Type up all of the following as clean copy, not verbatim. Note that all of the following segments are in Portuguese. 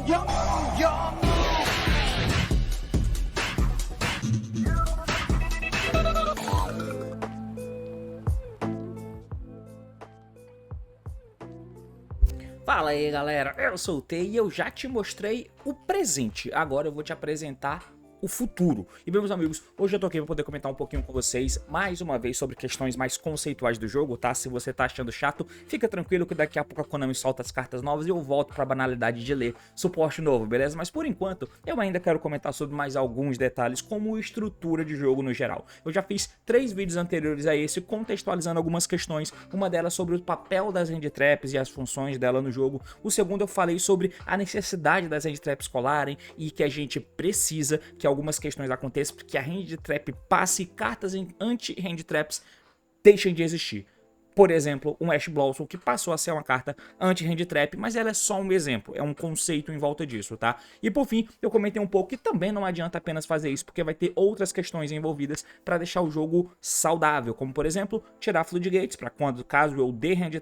yum, yum. Fala aí galera, eu sou o T e eu já te mostrei o presente, agora eu vou te apresentar o futuro. E meus amigos, hoje eu tô aqui pra poder comentar um pouquinho com vocês, mais uma vez, sobre questões mais conceituais do jogo, tá? Se você tá achando chato, fica tranquilo que daqui a pouco a Konami solta as cartas novas e eu volto pra banalidade de ler suporte novo, beleza? Mas por enquanto, eu ainda quero comentar sobre mais alguns detalhes, como estrutura de jogo no geral. Eu já fiz 3 vídeos anteriores a esse, contextualizando algumas questões, uma delas sobre o papel das hand traps e as funções dela no jogo. O segundo eu falei sobre a necessidade das hand traps colarem e que a gente precisa que algumas questões aconteçam porque a hand trap passe e cartas anti-hand traps deixem de existir. Por exemplo, um Ash Blossom que passou a ser uma carta anti-hand trap, mas ela é só um exemplo, é um conceito em volta disso, tá? E por fim, eu comentei um pouco que também não adianta apenas fazer isso, porque vai ter outras questões envolvidas para deixar o jogo saudável, como por exemplo, tirar Floodgates, para quando caso eu dê hand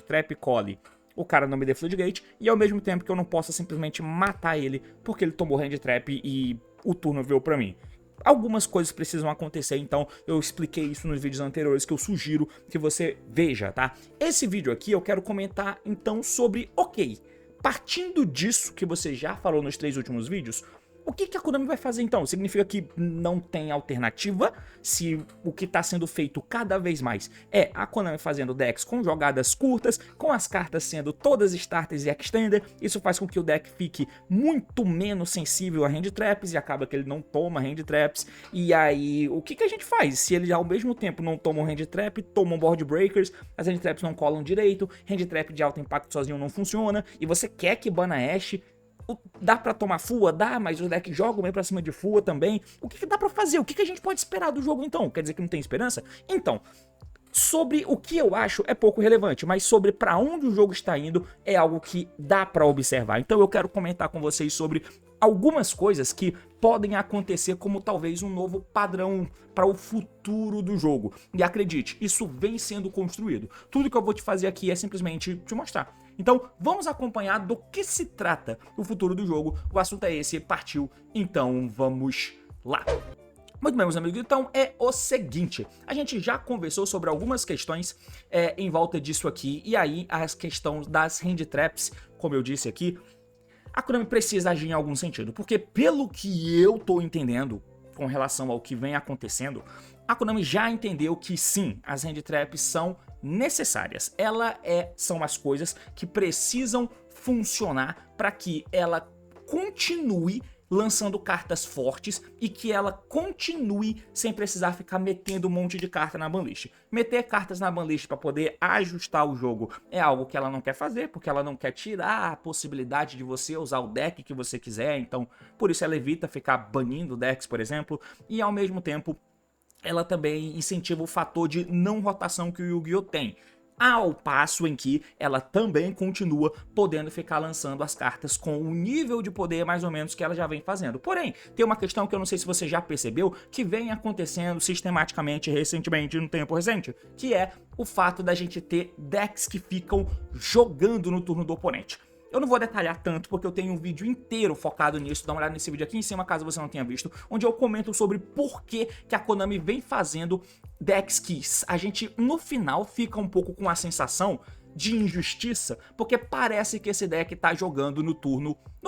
trap cole, o cara não me dê Floodgate, e ao mesmo tempo que eu não possa simplesmente matar ele porque ele tomou hand trap e o turno veio pra mim. Algumas coisas precisam acontecer, então eu expliquei isso nos vídeos anteriores que eu sugiro que você veja, tá? Esse vídeo aqui eu quero comentar então sobre, ok, partindo disso que você já falou nos 3 últimos vídeos, o que a Konami vai fazer então? Significa que não tem alternativa? Se o que está sendo feito cada vez mais é a Konami fazendo decks com jogadas curtas, com as cartas sendo todas starters e extender, isso faz com que o deck fique muito menos sensível a hand traps e acaba que ele não toma hand traps. E aí, o que a gente faz? Se ele ao mesmo tempo não toma um hand trap, toma um board breakers, as hand traps não colam direito, hand trap de alto impacto sozinho não funciona, e você quer que bana Ash. Dá pra tomar FUA? Dá, mas o deck joga bem pra cima de FUA também. O que dá pra fazer? O que a gente pode esperar do jogo então? Quer dizer que não tem esperança? Então, sobre o que eu acho é pouco relevante, mas sobre pra onde o jogo está indo é algo que dá pra observar. Então eu quero comentar com vocês sobre algumas coisas que podem acontecer como talvez um novo padrão para o futuro do jogo. E acredite, isso vem sendo construído. Tudo que eu vou te fazer aqui é simplesmente te mostrar. Então vamos acompanhar do que se trata o futuro do jogo. O assunto é esse, partiu, então vamos lá. Muito bem, meus amigos, então é o seguinte, a gente já conversou sobre algumas questões em volta disso aqui, e aí as questões das hand traps, como eu disse aqui, a Konami precisa agir em algum sentido, porque pelo que eu tô entendendo com relação ao que vem acontecendo, a Konami já entendeu que sim, as hand traps são necessárias. São as coisas que precisam funcionar para que ela continue lançando cartas fortes e que ela continue sem precisar ficar metendo um monte de carta na banlist. Meter cartas na banlist para poder ajustar o jogo é algo que ela não quer fazer, porque ela não quer tirar a possibilidade de você usar o deck que você quiser, então por isso ela evita ficar banindo decks, por exemplo, e ao mesmo tempo ela também incentiva o fator de não rotação que o Yu-Gi-Oh! Tem. Ao passo em que ela também continua podendo ficar lançando as cartas com o nível de poder mais ou menos que ela já vem fazendo. Porém, tem uma questão que eu não sei se você já percebeu, que vem acontecendo sistematicamente recentemente, no tempo recente, que é o fato da gente ter decks que ficam jogando no turno do oponente. Eu não vou detalhar tanto porque eu tenho um vídeo inteiro focado nisso, dá uma olhada nesse vídeo aqui em cima caso você não tenha visto, onde eu comento sobre por que a Konami vem fazendo decks que a gente no final fica um pouco com a sensação de injustiça, porque parece que esse deck tá jogando no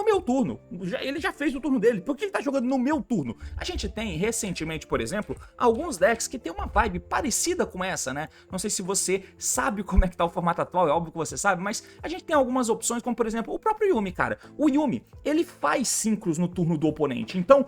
meu turno, ele já fez no turno dele, por que ele tá jogando no meu turno? A gente tem recentemente, por exemplo, alguns decks que tem uma vibe parecida com essa, né? Não sei se você sabe como é que tá o formato atual, é óbvio que você sabe, mas a gente tem algumas opções, como por exemplo, o próprio Yuumi, cara. O Yuumi, ele faz síncros no turno do oponente, então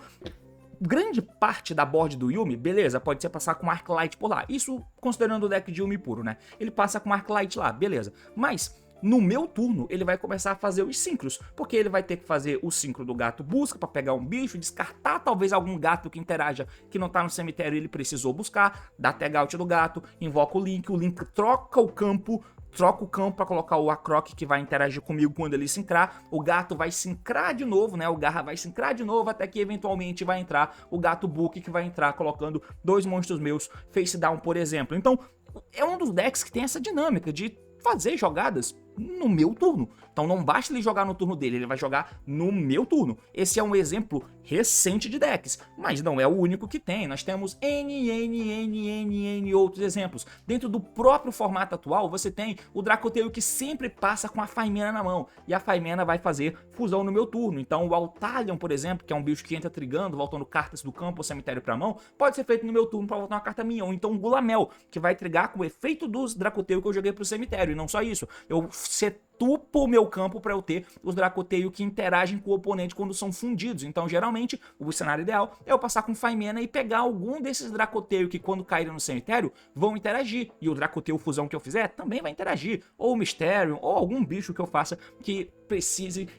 grande parte da board do Yuumi, beleza, pode ser passar com Arclight por lá. Isso considerando o deck de Yuumi puro, né? Ele passa com Arclight lá, beleza. Mas no meu turno, ele vai começar a fazer os síncros, porque ele vai ter que fazer o síncro do gato busca para pegar um bicho, descartar talvez algum gato que interaja que não tá no cemitério e ele precisou buscar, dá tag out do gato, invoca o Link troca o campo para colocar o Acroc que vai interagir comigo quando ele sincrar, o gato vai sincrar de novo, né, o Garra vai sincrar de novo até que eventualmente vai entrar o gato Book que vai entrar colocando 2 monstros meus face down, por exemplo. Então, é um dos decks que tem essa dinâmica de fazer jogadas no meu turno. Então não basta ele jogar no turno dele, ele vai jogar no meu turno. Esse é um exemplo recente de decks, mas não é o único que tem. Nós temos N outros exemplos. Dentro do próprio formato atual, você tem o Dracoteu que sempre passa com a Faimena na mão, e a Faimena vai fazer fusão no meu turno. Então o Altalion, por exemplo, que é um bicho que entra trigando, voltando cartas do campo ou cemitério pra mão, pode ser feito no meu turno para voltar uma carta minha. Ou então o Gulamel, que vai trigar com o efeito dos Dracoteu que eu joguei pro cemitério. E não só isso, eu setupo o meu campo para eu ter os Dracoteu que interagem com o oponente quando são fundidos. Então, geralmente, o cenário ideal é eu passar com Faimena e pegar algum desses Dracoteu que, quando caírem no cemitério, vão interagir. E o Dracoteu fusão que eu fizer também vai interagir. Ou o Mysterium, ou algum bicho que eu faça que precise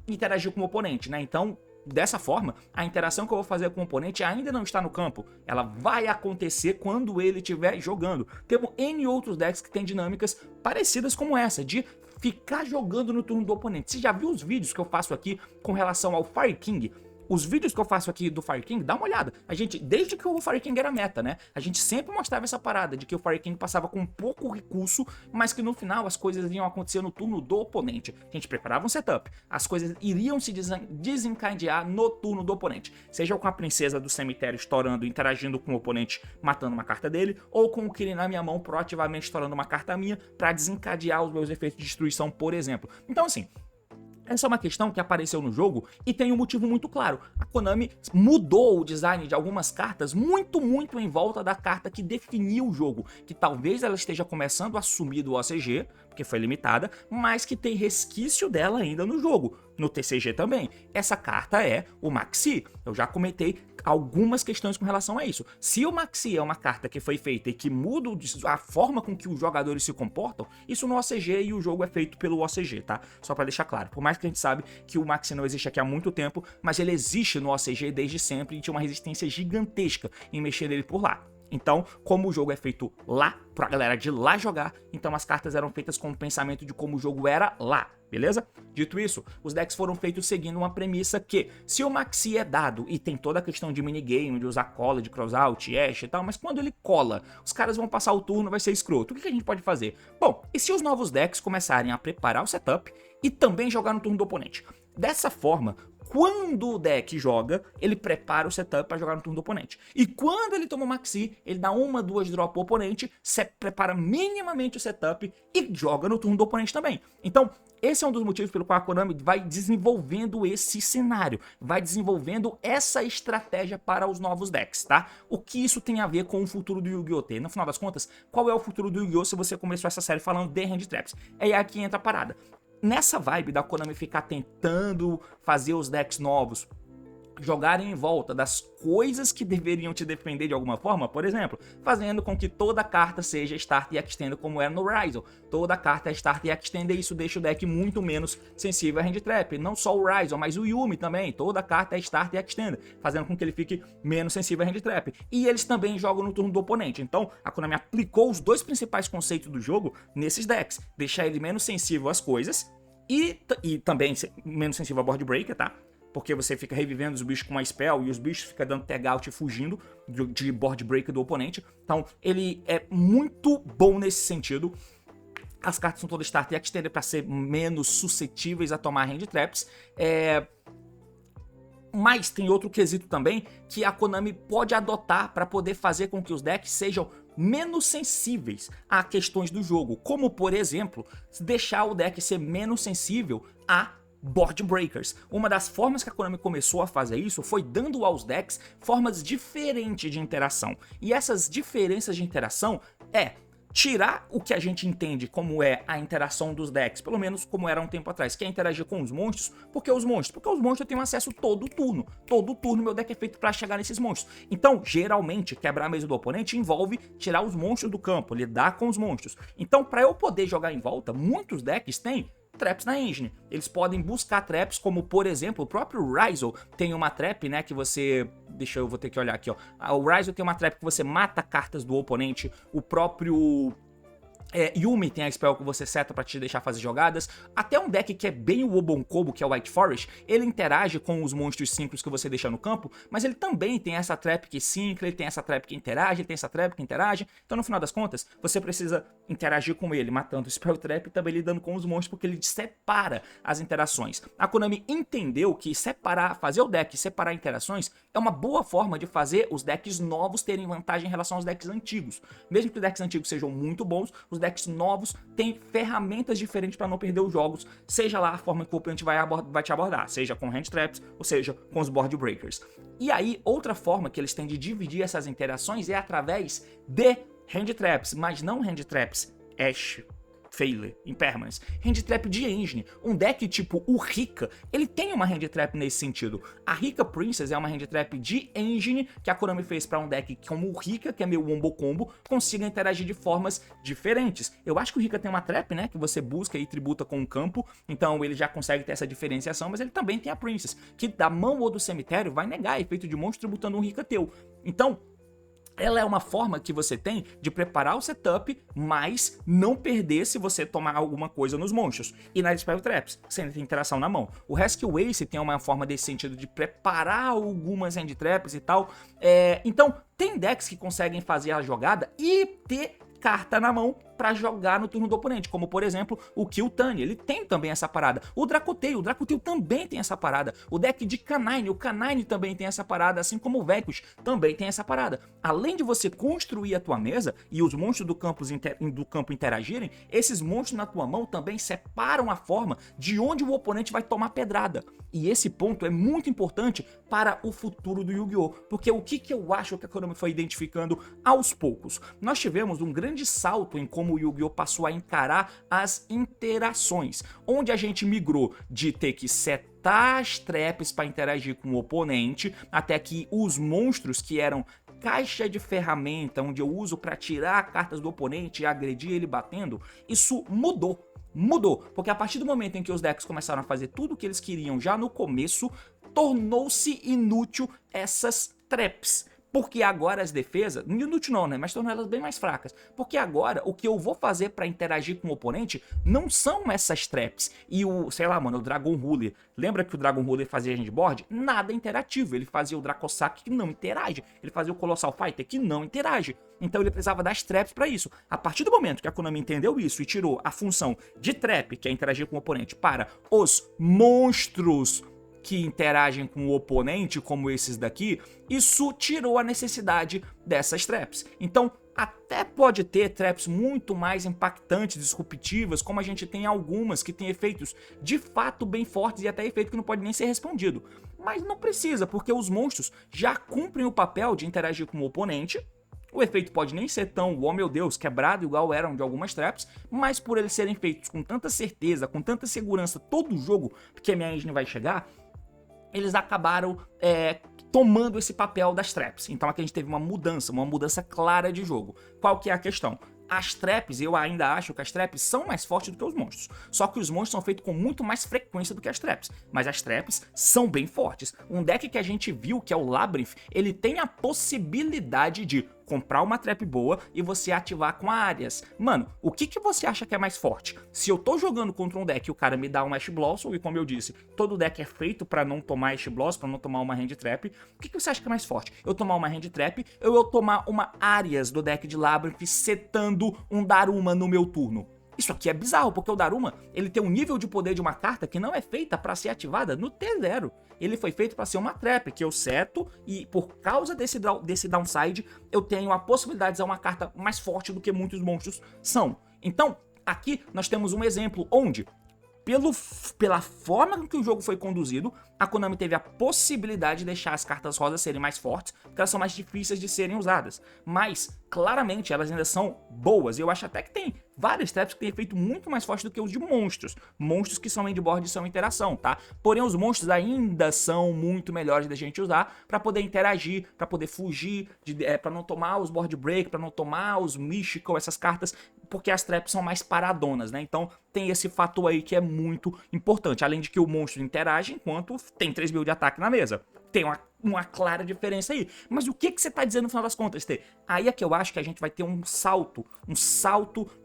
interagir com o oponente, né? Então, dessa forma, a interação que eu vou fazer com o oponente ainda não está no campo. Ela vai acontecer quando ele estiver jogando. Temos N outros decks que têm dinâmicas parecidas como essa, de ficar jogando no turno do oponente. Você já viu os vídeos que eu faço aqui com relação ao Fire King? Os vídeos que eu faço aqui do Fire King, dá uma olhada. A gente, desde que o Fire King era meta, né? A gente sempre mostrava essa parada de que o Fire King passava com pouco recurso, mas que no final as coisas iam acontecer no turno do oponente. A gente preparava um setup, as coisas iriam se desencadear no turno do oponente. Seja com a princesa do cemitério estourando, interagindo com o oponente, matando uma carta dele, ou com o Kirin na minha mão, proativamente estourando uma carta minha, para desencadear os meus efeitos de destruição, por exemplo. Então assim, essa é uma questão que apareceu no jogo e tem um motivo muito claro. A Konami mudou o design de algumas cartas muito em volta da carta que definiu o jogo, que talvez ela esteja começando a sumir do OCG, porque foi limitada, mas que tem resquício dela ainda no jogo. No TCG também. Essa carta é o Maxi. Eu já comentei algumas questões com relação a isso. Se o Maxi é uma carta que foi feita e que muda a forma com que os jogadores se comportam, isso no OCG, e o jogo é feito pelo OCG, tá? Só pra deixar claro. Por mais que a gente sabe que o Maxi não existe aqui há muito tempo, mas ele existe no OCG desde sempre e tinha uma resistência gigantesca em mexer nele por lá. Então, como o jogo é feito lá, pra galera de lá jogar, então as cartas eram feitas com o pensamento de como o jogo era lá, beleza? Dito isso, os decks foram feitos seguindo uma premissa que, se o Maxi é dado, e tem toda a questão de minigame, de usar cola, de crossout, Ash e tal, mas quando ele cola, os caras vão passar o turno, vai ser escroto. O que a gente pode fazer? Bom, e se os novos decks começarem a preparar o setup e também jogar no turno do oponente? Dessa forma, quando o deck joga, ele prepara o setup para jogar no turno do oponente. E quando ele toma o Maxi, ele dá uma, duas drop pro oponente, prepara minimamente o setup e joga no turno do oponente também. Então, esse é um dos motivos pelo qual a Konami vai desenvolvendo esse cenário, vai desenvolvendo essa estratégia para os novos decks, tá? O que isso tem a ver com o futuro do Yu-Gi-Oh! No final das contas, qual é o futuro do Yu-Gi-Oh! Se você começou essa série falando de Hand Traps? É aí que entra a parada. Nessa vibe da Konami ficar tentando fazer os decks novos jogarem em volta das coisas que deveriam te defender de alguma forma, por exemplo, fazendo com que toda carta seja Start e Extend como era no Ryzen. Toda carta é Start e Extend, e isso deixa o deck muito menos sensível a Hand Trap. Não só o Ryzen, mas o Yumi também. Toda carta é Start e Extend, fazendo com que ele fique menos sensível a Hand Trap. E eles também jogam no turno do oponente. Então, a Konami aplicou os dois principais conceitos do jogo nesses decks. Deixar ele menos sensível às coisas e também menos sensível a Board Breaker, tá? Porque você fica revivendo os bichos com uma spell e os bichos ficam dando tag out e fugindo de board breaker do oponente. Então, ele é muito bom nesse sentido. As cartas são todas start e extended para ser menos suscetíveis a tomar hand traps. Mas tem outro quesito também que a Konami pode adotar para poder fazer com que os decks sejam menos sensíveis a questões do jogo. Como, por exemplo, deixar o deck ser menos sensível a board breakers. Uma das formas que a Konami começou a fazer isso foi dando aos decks formas diferentes de interação. E essas diferenças de interação tirar o que a gente entende como é a interação dos decks, pelo menos como era um tempo atrás, que é interagir com os monstros. Por que os monstros? Porque os monstros eu tenho acesso todo turno. Todo turno meu deck é feito para chegar nesses monstros. Então, geralmente, quebrar a mesa do oponente envolve tirar os monstros do campo, lidar com os monstros. Então, para eu poder jogar em volta, muitos decks têm traps na engine. Eles podem buscar traps, como por exemplo, o próprio Ryzen tem uma trap, né, que você... eu vou ter que olhar aqui, ó. O Ryzen tem uma trap que você mata cartas do oponente. O próprio Yuumi tem a spell que você seta pra te deixar fazer jogadas. Até um deck que é bem o Obonkobo, que é o White Forest, ele interage com os monstros simples que você deixa no campo, mas ele também tem essa trap que sincra, ele tem essa trap que interage, ele tem essa trap que interage. Então no final das contas, você precisa interagir com ele, matando o spell trap e também lidando com os monstros, porque ele separa as interações. A Konami entendeu que fazer o deck separar interações é uma boa forma de fazer os decks novos terem vantagem em relação aos decks antigos. Mesmo que os decks antigos sejam muito bons, os decks novos têm ferramentas diferentes para não perder os jogos, seja lá a forma que o oponente vai te abordar, seja com hand traps ou seja com os board breakers. E aí, outra forma que eles têm de dividir essas interações é através de hand traps, mas não hand traps Ash, Failure, Impermanence. Hand Trap de Engine. Um deck tipo o Rika, ele tem uma Hand Trap nesse sentido. A Rika Princess é uma Hand Trap de Engine que a Konami fez para um deck como o Rika, que é meio Wombo Combo, consiga interagir de formas diferentes. Eu acho que o Rika tem uma Trap, né, que você busca e tributa com o campo, então ele já consegue ter essa diferenciação, mas ele também tem a Princess, que da mão ou do cemitério vai negar efeito de monstro tributando um Rika teu. Então, ela é uma forma que você tem de preparar o setup, mas não perder se você tomar alguma coisa nos monstros. E nas Spell Traps, sem ter interação na mão. O Rescue Ace tem uma forma desse sentido de preparar algumas Hand Traps e tal. Então, tem decks que conseguem fazer a jogada e ter carta na mão pra jogar no turno do oponente, como por exemplo o Kill Tani, ele tem também essa parada. O Dracotail também tem essa parada. O deck de Canine, o Canine também tem essa parada, assim como o Vecus também tem essa parada. Além de você construir a tua mesa e os monstros do campo interagirem, esses monstros na tua mão também separam a forma de onde o oponente vai tomar pedrada. E esse ponto é muito importante para o futuro do Yu-Gi-Oh! Porque o que eu acho que a Konami foi identificando aos poucos? Nós tivemos um grande salto em como o Yu-Gi-Oh! Passou a encarar as interações, onde a gente migrou de ter que setar as traps para interagir com o oponente, até que os monstros que eram caixa de ferramenta, onde eu uso para tirar cartas do oponente e agredir ele batendo, isso mudou. Porque a partir do momento em que os decks começaram a fazer tudo o que eles queriam já no começo, tornou-se inútil essas traps. Porque agora as defesas, inútil não, né, mas tornou elas bem mais fracas. Porque agora o que eu vou fazer pra interagir com o oponente não são essas traps. E sei lá, mano, o Dragon Ruler. Lembra que o Dragon Ruler fazia handboard? Nada interativo. Ele fazia o Dracossack que não interage. Ele fazia o Colossal Fighter que não interage. Então ele precisava das traps pra isso. A partir do momento que a Konami entendeu isso e tirou a função de trap, que é interagir com o oponente, para os monstros que interagem com o oponente, como esses daqui, isso tirou a necessidade dessas traps. Então, até pode ter traps muito mais impactantes, disruptivas, como a gente tem algumas que têm efeitos de fato bem fortes e até efeito que não pode nem ser respondido. Mas não precisa, porque os monstros já cumprem o papel de interagir com o oponente. O efeito pode nem ser tão, oh meu Deus, quebrado igual eram de algumas traps, mas por eles serem feitos com tanta certeza, com tanta segurança todo o jogo, porque a minha engine vai chegar, eles acabaram tomando esse papel das traps. Então aqui a gente teve uma mudança clara de jogo. Qual que é a questão? As traps, eu ainda acho que as traps são mais fortes do que os monstros. Só que os monstros são feitos com muito mais frequência do que as traps. Mas as traps são bem fortes. Um deck que a gente viu, que é o Labyrinth, ele tem a possibilidade de comprar uma trap boa e você ativar com áreas. Mano, o que você acha que é mais forte? Se eu tô jogando contra um deck e o cara me dá um Ash Blossom, e como eu disse, todo deck é feito pra não tomar Ash Blossom, pra não tomar uma Hand Trap, o que você acha que é mais forte? Eu tomar uma Hand Trap ou eu tomar uma áreas do deck de Labyrinth setando um Daruma no meu turno? Isso aqui é bizarro, porque o Daruma, ele tem um nível de poder de uma carta que não é feita para ser ativada no T0. Ele foi feito para ser uma trap, que eu seto, e por causa desse downside, eu tenho a possibilidade de usar uma carta mais forte do que muitos monstros são. Então, aqui nós temos um exemplo onde, pela forma que o jogo foi conduzido, a Konami teve a possibilidade de deixar as cartas rosas serem mais fortes, porque elas são mais difíceis de serem usadas. Mas, claramente, elas ainda são boas. E eu acho até que tem várias traps que têm efeito muito mais forte do que os de monstros. Monstros que são endboard e são interação, tá? Porém, os monstros ainda são muito melhores da gente usar para poder interagir, para poder fugir, para não tomar os board break, para não tomar os mystical, essas cartas, porque as traps são mais paradonas, né? Então, tem esse fator aí que é muito importante. Além de que o monstro interage enquanto tem 3.000 de ataque na mesa. Tem uma clara diferença aí. Mas o que você tá dizendo no final das contas, T? Aí é que eu acho que a gente vai ter um salto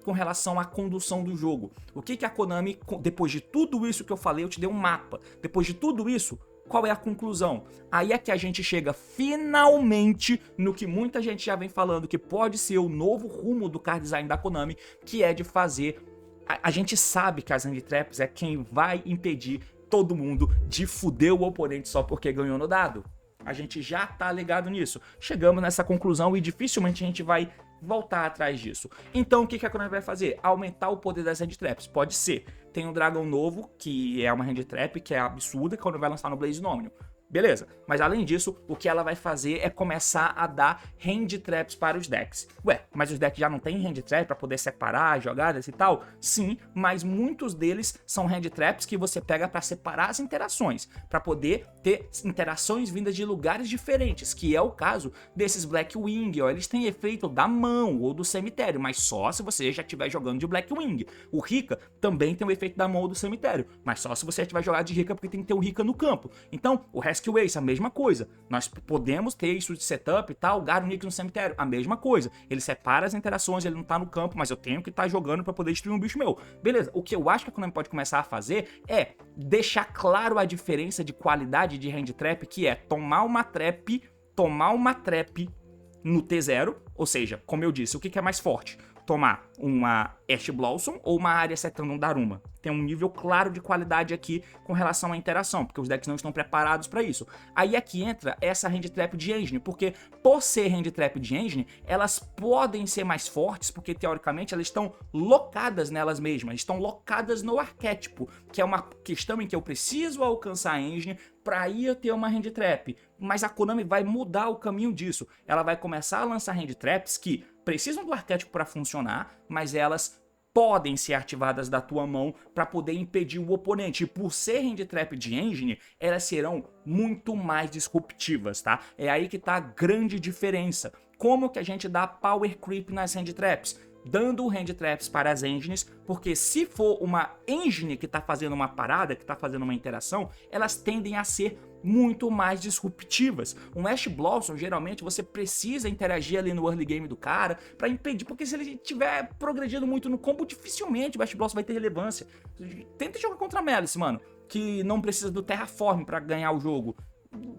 com relação à condução do jogo. O que a Konami, depois de tudo isso que eu falei, eu te dei um mapa. Depois de tudo isso, qual é a conclusão? Aí é que a gente chega finalmente no que muita gente já vem falando, que pode ser o novo rumo do card design da Konami, que é de fazer... A gente sabe que as hand traps é quem vai impedir todo mundo de fuder o oponente só porque ganhou no dado. A gente já tá ligado nisso. Chegamos nessa conclusão e dificilmente a gente vai voltar atrás disso. Então o que a Konami vai fazer? Aumentar o poder das hand traps? Pode ser. Tem um dragão novo, que é uma hand trap, que é absurda, que a Konami vai lançar no Blaze Omnium. Beleza, mas além disso, o que ela vai fazer é começar a dar hand traps para os decks. Ué, mas os decks já não tem hand trap para poder separar jogadas e tal? Sim, mas muitos deles são hand traps que você pega para separar as interações, para poder ter interações vindas de lugares diferentes, que é o caso desses Blackwing, ó, eles têm efeito da mão ou do cemitério, mas só se você já estiver jogando de Blackwing. O Rika também tem o efeito da mão ou do cemitério, mas só se você estiver jogando de Rika, porque tem que ter o Rika no campo. Então, o Rescue Ace, a mesma coisa. Nós podemos ter isso de setup e tal, Garunic no cemitério, a mesma coisa. Ele separa as interações, ele não tá no campo, mas eu tenho que estar jogando pra poder destruir um bicho meu. Beleza, o que eu acho que a Konami pode começar a fazer é deixar claro a diferença de qualidade de hand trap, que é tomar uma trap no T0, ou seja, como eu disse, o que é mais forte? Tomar uma Ash Blossom ou uma área setando um Daruma. Tem um nível claro de qualidade aqui com relação à interação, porque os decks não estão preparados para isso. Aí é que entra essa hand trap de engine, porque por ser hand trap de engine, elas podem ser mais fortes, porque teoricamente elas estão locadas nelas mesmas, estão locadas no arquétipo, que é uma questão em que eu preciso alcançar a engine para aí eu ter uma hand trap. Mas a Konami vai mudar o caminho disso. Ela vai começar a lançar hand traps que precisam do arquétipo para funcionar, mas elas podem ser ativadas da tua mão para poder impedir o oponente. E por ser hand trap de engine, elas serão muito mais disruptivas, tá? É aí que tá a grande diferença. Como que a gente dá power creep nas hand traps? Dando hand traps para as engines, porque se for uma engine que tá fazendo uma parada, que tá fazendo uma interação, elas tendem a ser muito mais disruptivas. Um Ash Blossom, geralmente, você precisa interagir ali no early game do cara pra impedir, porque se ele estiver progredindo muito no combo, dificilmente o Ash Blossom vai ter relevância. Tenta jogar contra a Malice, mano, que não precisa do Terraform pra ganhar o jogo.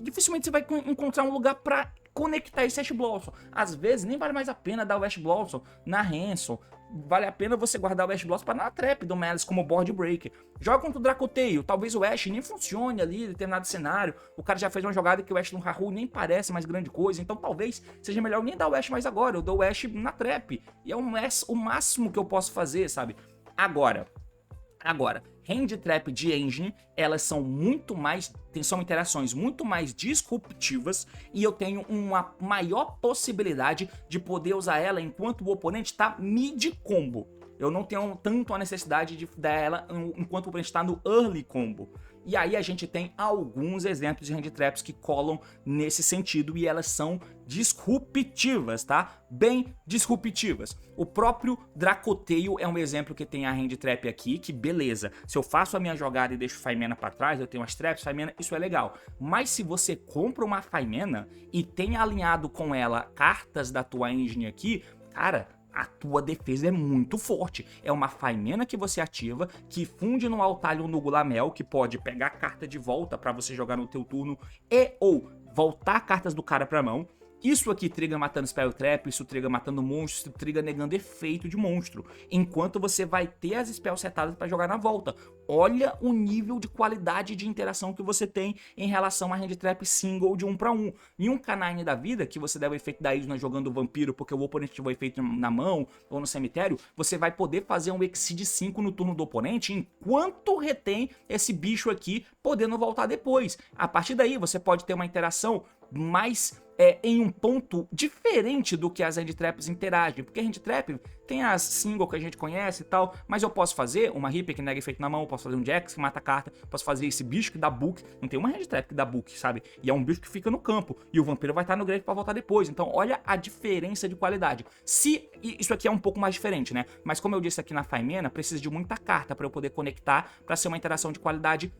Dificilmente você vai encontrar um lugar pra conectar esse Ash Blossom. Às vezes nem vale mais a pena dar o Ash Blossom na Hanson. Vale a pena você guardar o Ash Blossom para na trap do Malice como board breaker. Joga contra o Dracoteio, talvez o Ash nem funcione ali em determinado cenário. O cara já fez uma jogada que o Ash no Haru nem parece mais grande coisa, então talvez seja melhor nem dar o Ash mais agora. Eu dou o Ash na trap. E é o máximo que eu posso fazer, sabe? Agora, hand trap de engine, elas são muito mais, são interações muito mais disruptivas e eu tenho uma maior possibilidade de poder usar ela enquanto o oponente está mid combo. Eu não tenho tanto a necessidade de dar ela enquanto o oponente está no early combo. E aí a gente tem alguns exemplos de hand traps que colam nesse sentido e elas são disruptivas, tá? Bem disruptivas. O próprio Dracoteio é um exemplo que tem a hand trap aqui, que beleza. Se eu faço a minha jogada e deixo Faimena pra trás, eu tenho as traps, Faimena, isso é legal. Mas se você compra uma Faimena e tem alinhado com ela cartas da tua engine aqui, cara, a tua defesa é muito forte. É uma Faimena que você ativa, que funde no Altalho no Gulamel, que pode pegar a carta de volta pra você jogar no teu turno e ou voltar cartas do cara pra mão. Isso aqui triga matando Spell Trap, isso triga matando monstros, isso triga negando efeito de monstro. Enquanto você vai ter as spells setadas para jogar na volta. Olha o nível de qualidade de interação que você tem em relação a hand trap single de 1 para 1. Em um Canine da vida, que você der o efeito da Isna jogando o vampiro porque o oponente tiver o efeito na mão ou no cemitério, você vai poder fazer um Exceed 5 no turno do oponente enquanto retém esse bicho aqui, podendo voltar depois. A partir daí, você pode ter uma interação mais em um ponto diferente do que as hand traps interagem, porque a hand trap tem as single que a gente conhece e tal, mas eu posso fazer uma Reaper que nega efeito na mão, posso fazer um Jax que mata a carta, posso fazer esse bicho que dá book, não tem uma hand trap que dá book, sabe? E é um bicho que fica no campo, e o vampiro vai estar no grave pra voltar depois, então olha a diferença de qualidade. Se isso aqui é um pouco mais diferente, né? Mas como eu disse aqui na Faimena, precisa de muita carta pra eu poder conectar, pra ser uma interação de qualidade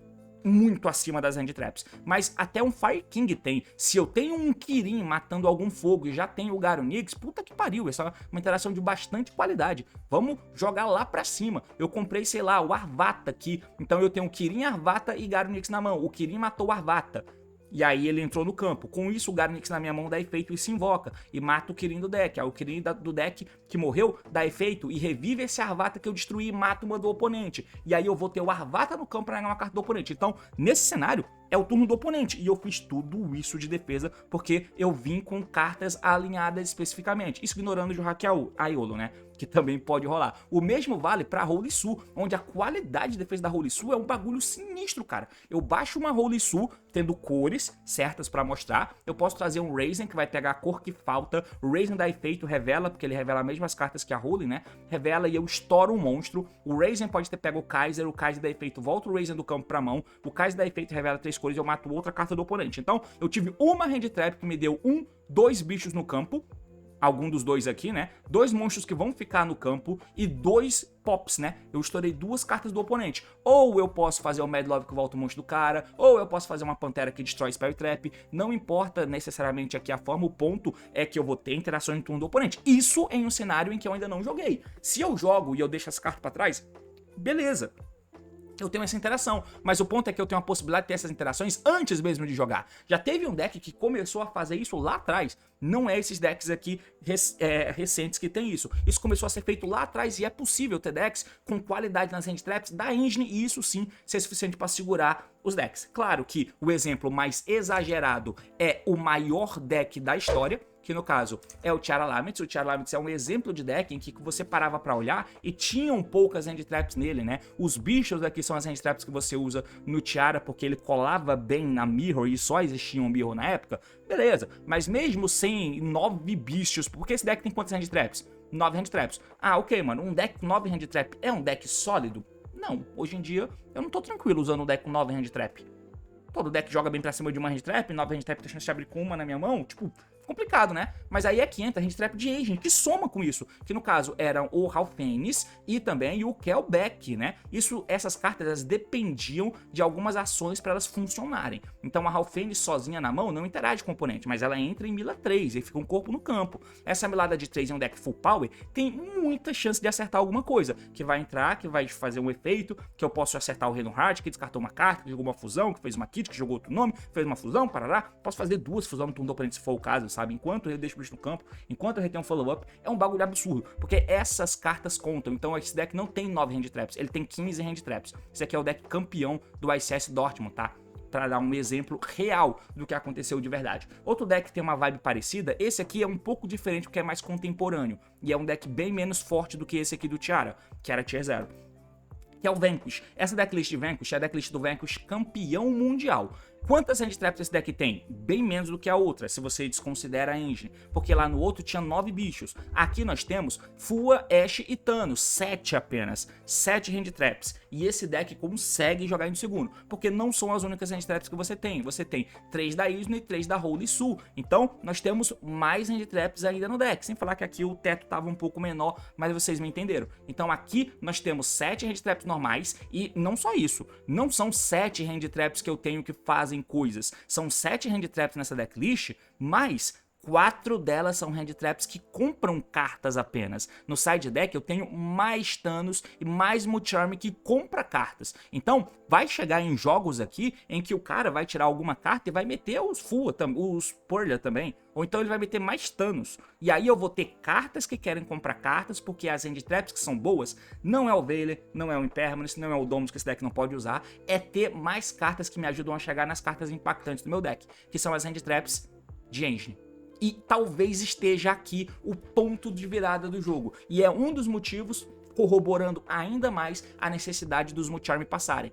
muito acima das hand traps, mas até um Fire King tem. Se eu tenho um Kirin matando algum fogo e já tenho o Garonix, puta que pariu, essa é uma interação de bastante qualidade. Vamos jogar lá pra cima. Eu comprei, sei lá, o Arvata aqui, então eu tenho Kirin, Arvata e Garonix na mão. O Kirin matou o Arvata. E aí ele entrou no campo. Com isso, o Garonix na minha mão dá efeito e se invoca. E mata o Kirin do deck. Aí o Kirin do deck que morreu dá efeito e revive esse Arvata que eu destruí e mata uma do oponente. E aí eu vou ter o Arvata no campo pra ganhar uma carta do oponente. Então, nesse cenário, é o turno do oponente. E eu fiz tudo isso de defesa porque eu vim com cartas alinhadas especificamente. Isso ignorando o Hackeal Aiolo, né? Que também pode rolar. O mesmo vale pra Holisu, onde a qualidade de defesa da Holisu é um bagulho sinistro, cara. Eu baixo uma Holisu tendo cores certas pra mostrar. Eu posso trazer um Raizen que vai pegar a cor que falta. O Raizen dá efeito, revela, porque ele revela as mesmas cartas que a Holy, né? Revela e eu estouro um monstro. O Raizen pode ter pego o Kaiser dá efeito, volta o Raizen do campo pra mão. O Kaiser dá efeito, revela 3 cores e eu mato outra carta do oponente. Então, eu tive uma hand trap que me deu 2 bichos no campo. Algum dos dois aqui, né? 2 monstros que vão ficar no campo e 2 pops, né? Eu estourei 2 cartas do oponente. Ou eu posso fazer o Mad Love que volta o monstro do cara, ou eu posso fazer uma Pantera que destrói Spell Trap. Não importa necessariamente aqui a forma, o ponto é que eu vou ter interação em turno do oponente. Isso em um cenário em que eu ainda não joguei. Se eu jogo e eu deixo as cartas pra trás, beleza. Eu tenho essa interação, mas o ponto é que eu tenho a possibilidade de ter essas interações antes mesmo de jogar. Já teve um deck que começou a fazer isso lá atrás, não é esses decks aqui recentes que tem isso. Isso começou a ser feito lá atrás e é possível ter decks com qualidade nas hand traps da engine e isso sim ser suficiente para segurar os decks. Claro que o exemplo mais exagerado é o maior deck da história, que no caso é o Tiara Laments. O Tiara Laments é um exemplo de deck em que você parava pra olhar e tinham poucas hand traps nele, né? Os bichos aqui são as hand traps que você usa no Tiara porque ele colava bem na Mirror e só existia um Mirror na época. Beleza, mas mesmo sem 9 bichos, porque esse deck tem quantas hand traps? 9 hand traps. Ah, ok, mano, um deck com 9 hand trap é um deck sólido? Não, hoje em dia eu não tô tranquilo usando um deck com 9 hand trap. Todo deck joga bem pra cima de uma hand trap, 9 hand trap tem chance de abrir com uma na minha mão, tipo, complicado, né? Mas aí é que entra a hand trap de engine, que soma com isso, que no caso eram o Ralphenis e também o Kelbeck, né? Essas cartas elas dependiam de algumas ações para elas funcionarem. Então a Ralphenis sozinha na mão não interage com o oponente, mas ela entra em mila 3 e fica um corpo no campo. Essa milada de 3 em um deck full power tem muita chance de acertar alguma coisa, que vai entrar, que vai fazer um efeito, que eu posso acertar o Reinhardt, que descartou uma carta, que jogou uma fusão, que fez uma kit, que jogou outro nome, fez uma fusão, parará. Posso fazer 2 fusões no turno do oponente se for o caso, sabe? Enquanto eu deixo o bicho no campo, enquanto eu retenho um follow-up, é um bagulho absurdo, porque essas cartas contam. Então esse deck não tem 9 hand traps, ele tem 15 hand traps. Esse aqui é o deck campeão do ICS Dortmund, tá? Pra dar um exemplo real do que aconteceu de verdade. Outro deck que tem uma vibe parecida, esse aqui é um pouco diferente porque é mais contemporâneo, e é um deck bem menos forte do que esse aqui do Tiara, que era Tier 0. Que é o Vanquish. Essa decklist de Vanquish é a decklist do Vanquish campeão mundial. Quantas hand traps esse deck tem? Bem menos do que a outra, se você desconsidera a engine, porque lá no outro tinha 9 bichos. Aqui nós temos Fua, Ashe e Thanos, 7 apenas, 7 hand traps. E esse deck consegue jogar em segundo, porque não são as únicas hand traps que você tem. Você tem 3 da Isno e 3 da Holisu. Então nós temos mais hand traps ainda no deck, sem falar que aqui o teto estava um pouco menor, mas vocês me entenderam. Então aqui nós temos 7 hand traps normais e não só isso, não são 7 hand traps que eu tenho que fazem coisas, são 7 hand traps nessa decklist, mas 4 delas são hand traps que compram cartas apenas. No side deck eu tenho mais Thanos e mais Mucharm que compra cartas. Então vai chegar em jogos aqui em que o cara vai tirar alguma carta e vai meter os Fua, os Purlia também. Ou então ele vai meter mais Thanos. E aí eu vou ter cartas que querem comprar cartas, porque as hand traps que são boas não é o Veiler, não é o Impermanence, não é o Domus que esse deck não pode usar. É ter mais cartas que me ajudam a chegar nas cartas impactantes do meu deck, que são as hand traps de engine. E talvez esteja aqui o ponto de virada do jogo. E é um dos motivos corroborando ainda mais a necessidade dos Mucharm passarem.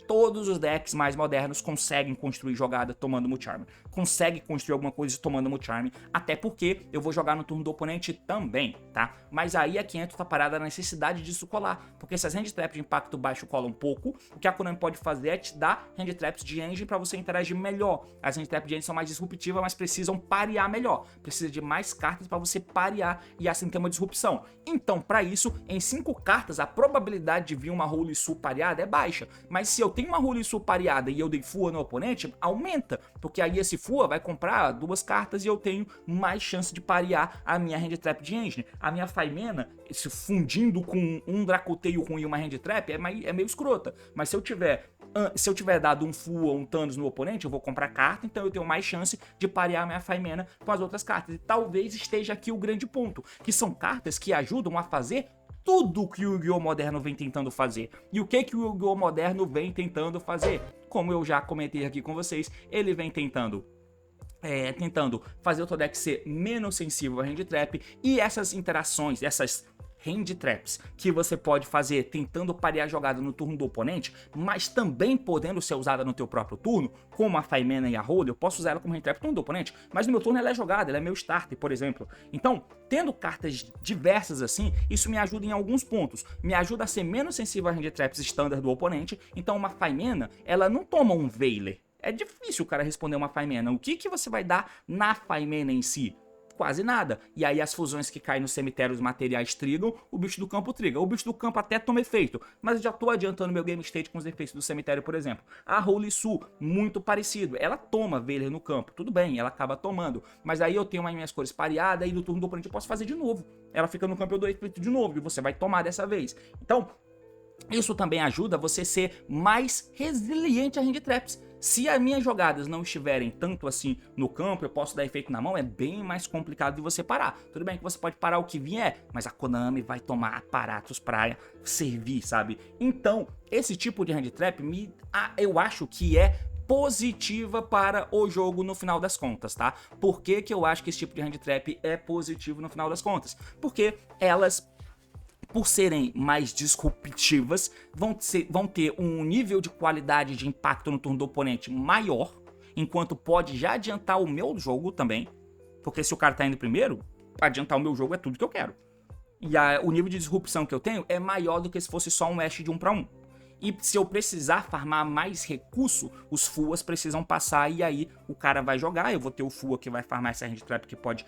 Todos os decks mais modernos conseguem construir jogada tomando Mucharm. Consegue construir alguma coisa tomando Mucharm. Até porque eu vou jogar no turno do oponente também, tá? Mas aí é que entra a parada da necessidade disso colar. Porque se as hand traps de impacto baixo colam um pouco, o que a Konami pode fazer é te dar hand traps de engine pra você interagir melhor. As hand traps de engine são mais disruptivas, mas precisam parear melhor. Precisa de mais cartas pra você parear e assim ter uma disrupção. Então, pra isso, em 5 cartas, a probabilidade de vir uma Holisu pareada é baixa. Mas se eu tenho uma Holisu pareada e eu dei Fua no oponente, aumenta, porque aí esse Fua vai comprar 2 cartas e eu tenho mais chance de parear a minha Hand Trap de engine. A minha Faimena, se fundindo com um Dracoteio ruim e uma Hand Trap, é meio escrota, mas se eu tiver dado um Fua ou um Thanos no oponente, eu vou comprar carta, então eu tenho mais chance de parear a minha Faimena com as outras cartas. E talvez esteja aqui o grande ponto, que são cartas que ajudam a fazer tudo que o Yu-Gi-Oh! Moderno vem tentando fazer. E o que o Yu-Gi-Oh! Moderno vem tentando fazer? Como eu já comentei aqui com vocês, ele vem tentando fazer o teu deck ser menos sensível a Hand Trap, e essas interações, essas Hand Traps que você pode fazer tentando parear a jogada no turno do oponente, mas também podendo ser usada no teu próprio turno, como a Faimena e a Holy. Eu posso usar ela como Hand Trap no turno do oponente, mas no meu turno ela é jogada, ela é meu starter, por exemplo. Então, tendo cartas diversas assim, isso me ajuda em alguns pontos. Me ajuda a ser menos sensível a Hand Traps standard do oponente. Então uma Faimena, ela não toma um Veiler. É difícil o cara responder uma Faimena. O que você vai dar na Faimena em si? Quase nada. E aí as fusões que caem no cemitério, os materiais trigam, o bicho do campo triga. O bicho do campo até toma efeito, mas eu já tô adiantando meu game state com os efeitos do cemitério, por exemplo. A Holisu, muito parecido. Ela toma Veiler no campo, tudo bem, ela acaba tomando. Mas aí eu tenho as minhas cores pareadas e no turno do oponente eu posso fazer de novo. Ela fica no campo, eu dou efeito de novo e você vai tomar dessa vez. Então, isso também ajuda você ser mais resiliente a Hand Traps. Se as minhas jogadas não estiverem tanto assim no campo, eu posso dar efeito na mão, é bem mais complicado de você parar. Tudo bem que você pode parar o que vier, mas a Konami vai tomar aparatos pra servir, sabe? Então, esse tipo de Hand Trap eu acho que é positiva para o jogo no final das contas, tá? Por que eu acho que esse tipo de Hand Trap é positivo no final das contas? Porque elas, por serem mais disruptivas, vão ter um nível de qualidade de impacto no turno do oponente maior, enquanto pode já adiantar o meu jogo também, porque se o cara tá indo primeiro, adiantar o meu jogo é tudo que eu quero. E o nível de disrupção que eu tenho é maior do que se fosse só um Ash de 1 para 1. E se eu precisar farmar mais recurso, os Fuas precisam passar e aí o cara vai jogar. Eu vou ter o Fua que vai farmar essa Hand Trap que pode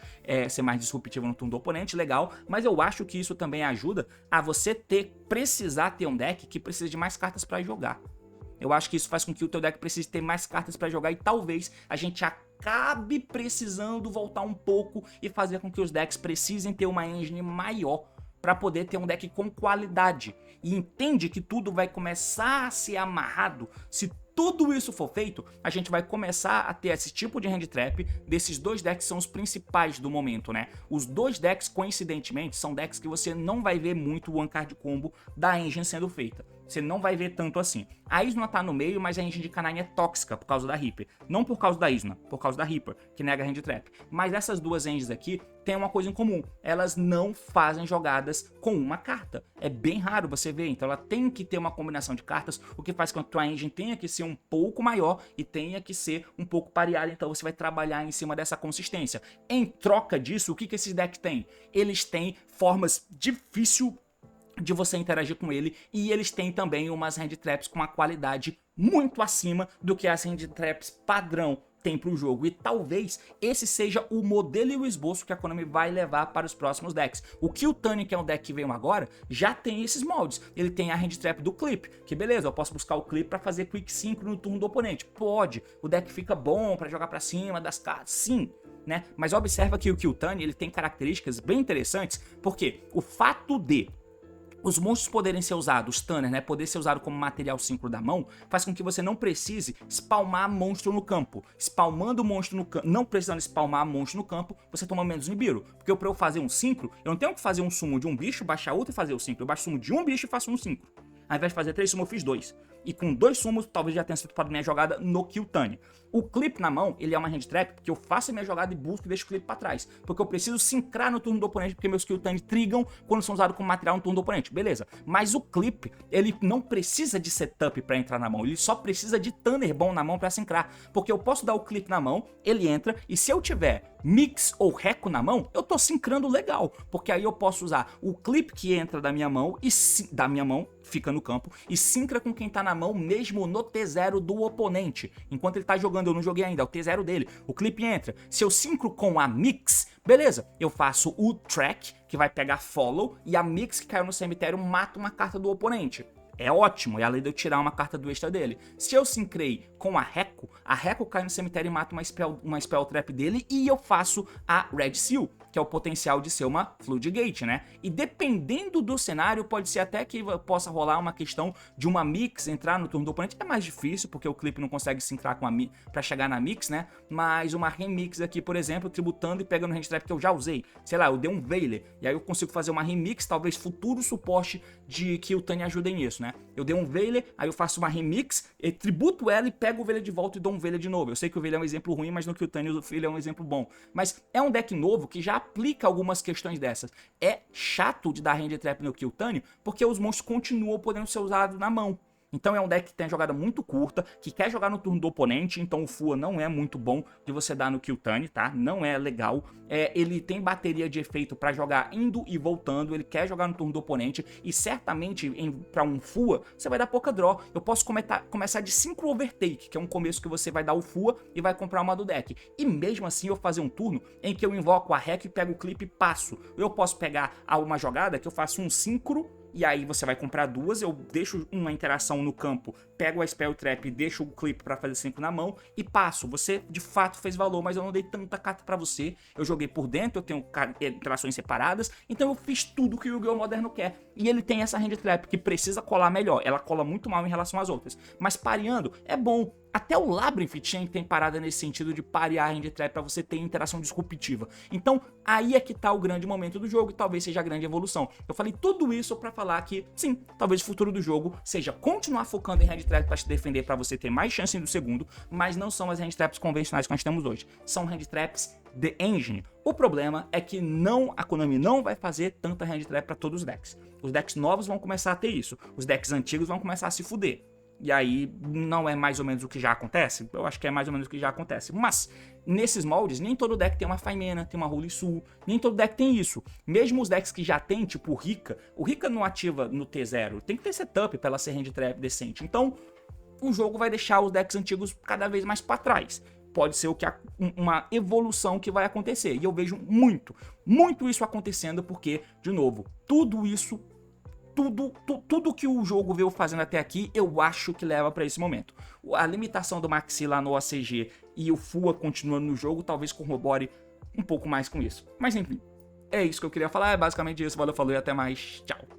ser mais disruptivo no turno do oponente, legal. Mas eu acho que isso também ajuda a você precisar ter um deck que precisa de mais cartas para jogar. Eu acho que isso faz com que o teu deck precise ter mais cartas para jogar e talvez a gente acabe precisando voltar um pouco e fazer com que os decks precisem ter uma engine maior para poder ter um deck com qualidade. E entende que tudo vai começar a ser amarrado. Se tudo isso for feito, a gente vai começar a ter esse tipo de Hand Trap desses dois decks que são os principais do momento, né? Os dois decks, coincidentemente, são decks que você não vai ver muito o One Card Combo da engine sendo feita. Você não vai ver tanto assim. A Isna tá no meio, mas a engine de Canine é tóxica por causa da Reaper. Não por causa da Isna, por causa da Reaper, que nega Hand Trap. Mas essas duas engines aqui têm uma coisa em comum. Elas não fazem jogadas com uma carta. É bem raro você ver. Então ela tem que ter uma combinação de cartas, o que faz com que a tua engine tenha que ser um pouco maior e tenha que ser um pouco pareada. Então você vai trabalhar em cima dessa consistência. Em troca disso, o que esses decks têm? Eles têm formas difíceis de você interagir com ele, e eles têm também umas Hand Traps com uma qualidade muito acima do que as Hand Traps padrão tem para o jogo, e talvez esse seja o modelo e o esboço que a Konami vai levar para os próximos decks. O Kyutani, que é um deck que veio agora, já tem esses moldes. Ele tem a Hand Trap do Clip, que beleza, eu posso buscar o Clip para fazer Quick Sync no turno do oponente. Pode, o deck fica bom para jogar para cima das cartas, sim. Né? Mas observa que o Kyutani, ele tem características bem interessantes, porque o fato de os monstros poderem ser usados, Tanner, né, poder ser usado como material síncro da mão, faz com que você não precise spalmar monstro no campo. Spalmando monstro no campo, não precisando spalmar monstro no campo, você toma menos Nibiru. Porque para eu fazer um síncro, eu não tenho que fazer um sumo de um bicho, baixar outro e fazer o síncro. Eu baixo sumo de um bicho e faço um síncro. Ao invés de fazer 3 sumos, eu fiz 2. E com 2 sumos, talvez já tenha sido para minha jogada no Kyutani. O Clip na mão, ele é uma Hand Trap, porque eu faço a minha jogada e busco e deixo o Clip para trás. Porque eu preciso sincrar no turno do oponente, porque meus Kyutani trigam quando são usados como material no turno do oponente. Beleza. Mas o Clip, ele não precisa de setup para entrar na mão. Ele só precisa de Tanner bom na mão para sincrar. Porque eu posso dar o Clip na mão, ele entra, e se eu tiver Mix ou Reco na mão, eu tô sincrando legal. Porque aí eu posso usar o Clip que entra da minha mão, fica no campo, e sincra com quem tá na mão mesmo no T0 do oponente. Enquanto ele tá jogando, eu não joguei ainda, é o T0 dele. O Clip entra. Se eu sincro com a Mix, beleza, eu faço o Track, que vai pegar Follow, e a Mix que caiu no cemitério mata uma carta do oponente. é ótimo, é a lei de eu tirar uma carta do extra dele. Se eu sincrei com a Reco cai no cemitério e mata uma spell trap dele e eu faço a Red Seal, que é o potencial de ser uma Floodgate, né? E dependendo do cenário, pode ser até que possa rolar uma questão de uma mix entrar no turno do oponente. É mais difícil, porque o clipe não consegue sincrar com a pra chegar na mix, né? Mas uma remix aqui, por exemplo, tributando e pegando o hand trap que eu já usei. Sei lá, eu dei um Veiler, e aí eu consigo fazer uma remix, talvez futuro suporte de que o Tani ajude nisso, né? Eu dei um Veiler, aí eu faço uma remix, tributo ela e pego o Veiler de volta e dou um Veiler de novo. Eu sei que o Veiler é um exemplo ruim, mas no Qtani o Veiler é um exemplo bom. Mas é um deck novo que já aplica algumas questões dessas. É chato de dar hand trap no Qtani, porque os monstros continuam podendo ser usados na mão. Então é um deck que tem jogada muito curta, que quer jogar no turno do oponente, então o Fua não é muito bom de você dar no Qtani, tá? Não é legal. Ele tem bateria de efeito pra jogar indo e voltando, ele quer jogar no turno do oponente, e certamente pra um Fua, você vai dar pouca draw. Eu posso começar de Synchro Overtake, que é um começo que você vai dar o Fua e vai comprar uma do deck. E mesmo assim eu fazer um turno em que eu invoco a Rec, pego o clipe e passo. Eu posso pegar uma jogada que eu faço um Synchro, e aí você vai comprar duas, eu deixo uma interação no campo, pego a Spell Trap e deixo o clipe pra fazer 5 na mão e passo. Você de fato fez valor, mas eu não dei tanta carta pra você. Eu joguei por dentro, eu tenho interações separadas, então eu fiz tudo que o Yu-Gi-Oh! Moderno quer. E ele tem essa hand trap que precisa colar melhor, ela cola muito mal em relação às outras. Mas pareando é bom. Até o Labyrinth Chain tem parada nesse sentido de parear a hand trap pra você ter interação disruptiva. Então aí é que tá o grande momento do jogo e talvez seja a grande evolução. Eu falei tudo isso pra falar que sim, talvez o futuro do jogo seja continuar focando em hand trap pra te defender, pra você ter mais chance no segundo, mas não são as hand traps convencionais que nós temos hoje. São hand traps The Engine. O problema é que a Konami não vai fazer tanta hand trap pra todos os decks. Os decks novos vão começar a ter isso. Os decks antigos vão começar a se fuder. E aí não é mais ou menos o que já acontece? Eu acho que é mais ou menos o que já acontece. Mas nesses moldes, nem todo deck tem uma Faimena, tem uma Holy Sul, nem todo deck tem isso. Mesmo os decks que já tem, tipo o Rika não ativa no T0, tem que ter setup pra ela ser hand trap decente. Então o jogo vai deixar os decks antigos cada vez mais pra trás. Pode ser uma evolução que vai acontecer. E eu vejo muito isso acontecendo porque, de novo, tudo isso tudo que o jogo veio fazendo até aqui, eu acho que leva pra esse momento. A limitação do Maxi lá no OCG e o Fua continuando no jogo, talvez corrobore um pouco mais com isso. Mas enfim, é isso que eu queria falar, é basicamente isso. Valeu, falou e até mais, tchau.